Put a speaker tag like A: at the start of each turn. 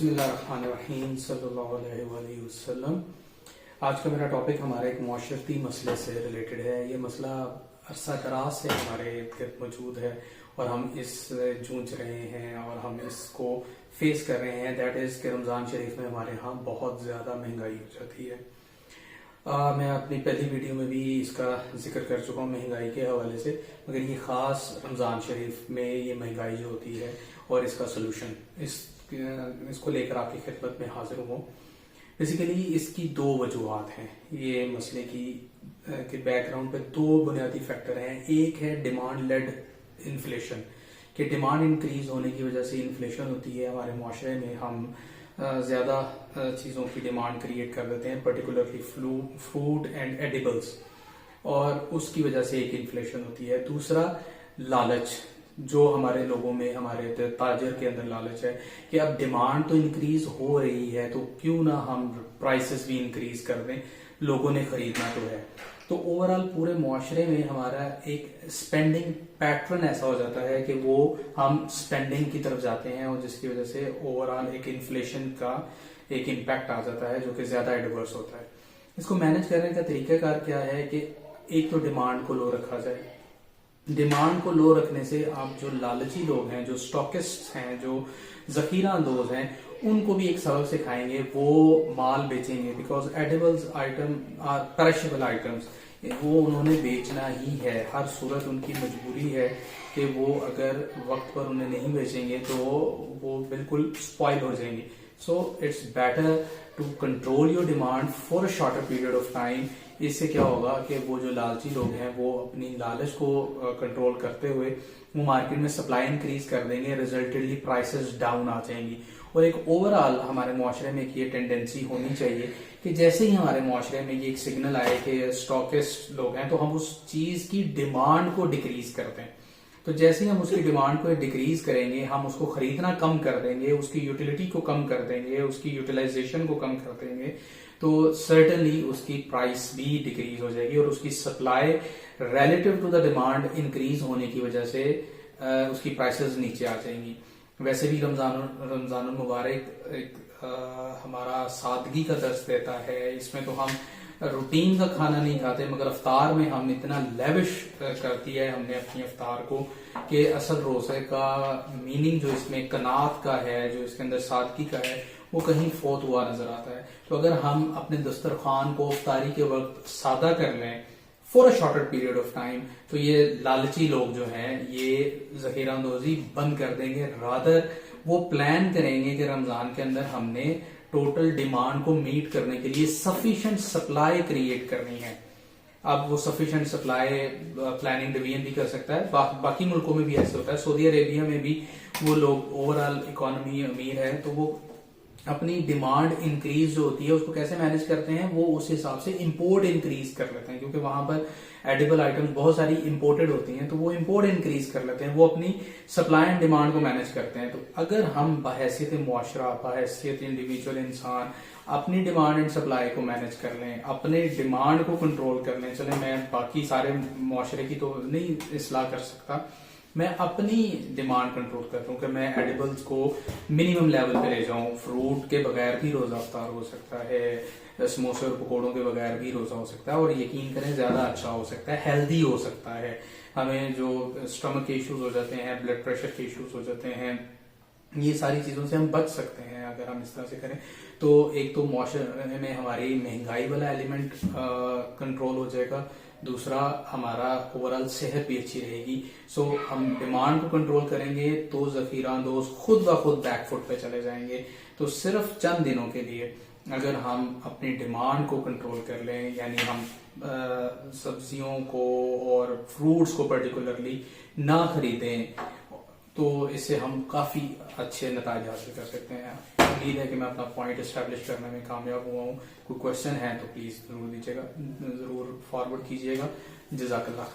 A: बिस्मिल्लाहिर्रहमानिर्रहीम सल्लल्लाहु अलैहि वसल्लम। आज का मेरा टॉपिक हमारे एक माशरती मसले से रिलेटेड है। ये मसला अरसा दराज से हमारे इर्द गिर्द मौजूद है और हम इससे जूझ रहे हैं और हम इसको फेस कर रहे हैं। दैट इज़ कि रमज़ान शरीफ में हमारे यहाँ बहुत ज़्यादा महंगाई हो जाती है। मैं अपनी पहली वीडियो में भी इसका जिक्र कर चुका हूँ महंगाई के हवाले से, मगर ये ख़ास रमज़ान शरीफ में ये महंगाई जो होती है और इसका सोल्यूशन इसको लेकर आपकी खिदमत में हाजिर हूँ। बेसिकली इसकी दो वजूहात हैं। ये मसले की के बैकग्राउंड पे दो बुनियादी फैक्टर हैं। एक है डिमांड लेड इन्फ्लेशन, कि डिमांड इंक्रीज होने की वजह से इन्फ्लेशन होती है हमारे माशरे में। हम ज़्यादा चीज़ों की डिमांड क्रिएट कर देते हैं, पर्टिकुलरली फूड एंड एडिबल्स, और उसकी वजह से एक इन्फ्लेशन होती है। दूसरा लालच, जो हमारे लोगों में, हमारे ताजर के अंदर लालच है कि अब डिमांड तो इंक्रीज हो रही है तो क्यों ना हम प्राइसेस भी इंक्रीज कर दें, लोगों ने खरीदना तो है। तो ओवरऑल पूरे मुआशरे में हमारा एक स्पेंडिंग पैटर्न ऐसा हो जाता है कि वो हम स्पेंडिंग की तरफ जाते हैं और जिसकी वजह से ओवरऑल एक इन्फ्लेशन का एक इम्पैक्ट आ जाता है जो कि ज्यादा एडवर्स होता है। इसको मैनेज करने का तरीकाकार क्या है कि एक तो डिमांड को लो रखा जाए। डिमांड को लो रखने से आप जो लालची लोग हैं, जो स्टॉकिस्ट हैं, जो जखीरा अंदोज हैं, उनको भी एक सबक सिखाएंगे। वो माल बेचेंगे because edibles item are perishable items, वो उन्होंने बेचना ही है। हर सूरत उनकी मजबूरी है कि वो अगर वक्त पर उन्हें नहीं बेचेंगे तो वो बिल्कुल स्पॉइल हो जाएंगे। So it's better to control your demand for a shorter period of time. इससे क्या होगा कि वो जो लालची लोग हैं वो अपनी लालच को कंट्रोल करते हुए वो मार्केट में सप्लाई इंक्रीज कर देंगे, रिजल्टेडली प्राइसेस डाउन आ जाएंगी। और एक ओवरऑल हमारे मुआशरे में एक ये टेंडेंसी होनी चाहिए कि जैसे ही हमारे मुआशरे में ये एक सिग्नल आए कि स्टॉकिस्ट लोग हैं तो हम उस चीज की डिमांड को डिक्रीज करते हैं। तो जैसे ही हम उसकी डिमांड को डिक्रीज करेंगे, हम उसको खरीदना कम कर देंगे, उसकी यूटिलिटी को कम कर देंगे, उसकी यूटिलाइजेशन को कम कर देंगे, तो सर्टेनली उसकी प्राइस भी डिक्रीज हो जाएगी और उसकी supply relative to the demand increase होने की वजह से उसकी प्राइसेस नीचे आ जाएंगी। वैसे भी रमजान मुबारक एक हमारा सादगी का दर्स देता है। इसमें तो हम रूटीन का खाना नहीं खाते, मगर अफ्तार में हम इतना लेविश कर दिया है हमने अपनी अफ्तार को कि असल रोजे का मीनिंग जो इसमें कनात का है, जो इसके अंदर सादगी का है, वो कहीं फोत हुआ नजर आता है। तो अगर हम अपने दस्तरखान को अफ्तारी के वक्त सादा कर लें for a shorter period of time, तो ये लालची लोग जो हैं ये जखीरांदोजी बंद कर देंगे। रादर वो प्लान करेंगे कि रमजान के अंदर हमने टोटल डिमांड को मीट करने के लिए सफिशिएंट सप्लाई क्रिएट करनी है। अब वो सफिशिएंट सप्लाई प्लानिंग डिवीजन भी कर सकता है। बाकी मुल्कों में भी ऐसे होता है। सऊदी अरेबिया में भी वो लोग, ओवरऑल इकोनॉमी अमीर है, तो वो अपनी डिमांड इंक्रीज जो होती है उसको कैसे मैनेज करते हैं, वो उस हिसाब से इंपोर्ट इंक्रीज कर लेते हैं, क्योंकि वहां पर एडिबल आइटम्स बहुत सारी इंपोर्टेड होती हैं, तो वो इंपोर्ट इंक्रीज कर लेते हैं। वो अपनी सप्लाई एंड डिमांड को मैनेज करते हैं। तो अगर हम बहैसियत मुआशरा, बहैसियत इंडिविजुअल इंसान अपनी डिमांड एंड सप्लाई को मैनेज कर लें, अपने डिमांड को कंट्रोल कर लें। चले मैं बाकी सारे मुआशरे की तो नहीं इस्लाह कर सकता, मैं अपनी डिमांड कंट्रोल करता हूँ कि मैं एडिबल्स को मिनिमम लेवल पे ले जाऊं। फ्रूट के बगैर भी रोजा अफ्तार हो सकता है, समोसे और पकौड़ों के बगैर भी रोजा हो सकता है, और यकीन करें ज्यादा अच्छा हो सकता है, हेल्दी हो सकता है। हमें जो स्टमक के इश्यूज हो जाते हैं, ब्लड प्रेशर के इश्यूज हो जाते हैं, ये सारी चीजों से हम बच सकते हैं अगर हम इस तरह से करें। तो एक तो मुआशरे में हमारी महंगाई वाला एलिमेंट कंट्रोल हो जाएगा, दूसरा हमारा ओवरऑल सेहत भी अच्छी रहेगी। सो हम डिमांड को कंट्रोल करेंगे तो जखीरांदोज खुद ब खुद बैकफुट पे चले जाएंगे। तो सिर्फ चंद दिनों के लिए अगर हम अपनी डिमांड को कंट्रोल कर लें, यानी हम सब्जियों को और फ्रूट्स को पर्टिकुलरली ना खरीदें, तो इससे हम काफी अच्छे नतीजे हासिल कर सकते हैं। उम्मीद है कि मैं अपना पॉइंट एस्टेब्लिश करने में कामयाब हुआ हूँ। कोई क्वेश्चन है तो प्लीज जरूर दीजिएगा, जरूर फॉरवर्ड कीजिएगा। जज़ाकल्लाह खैर।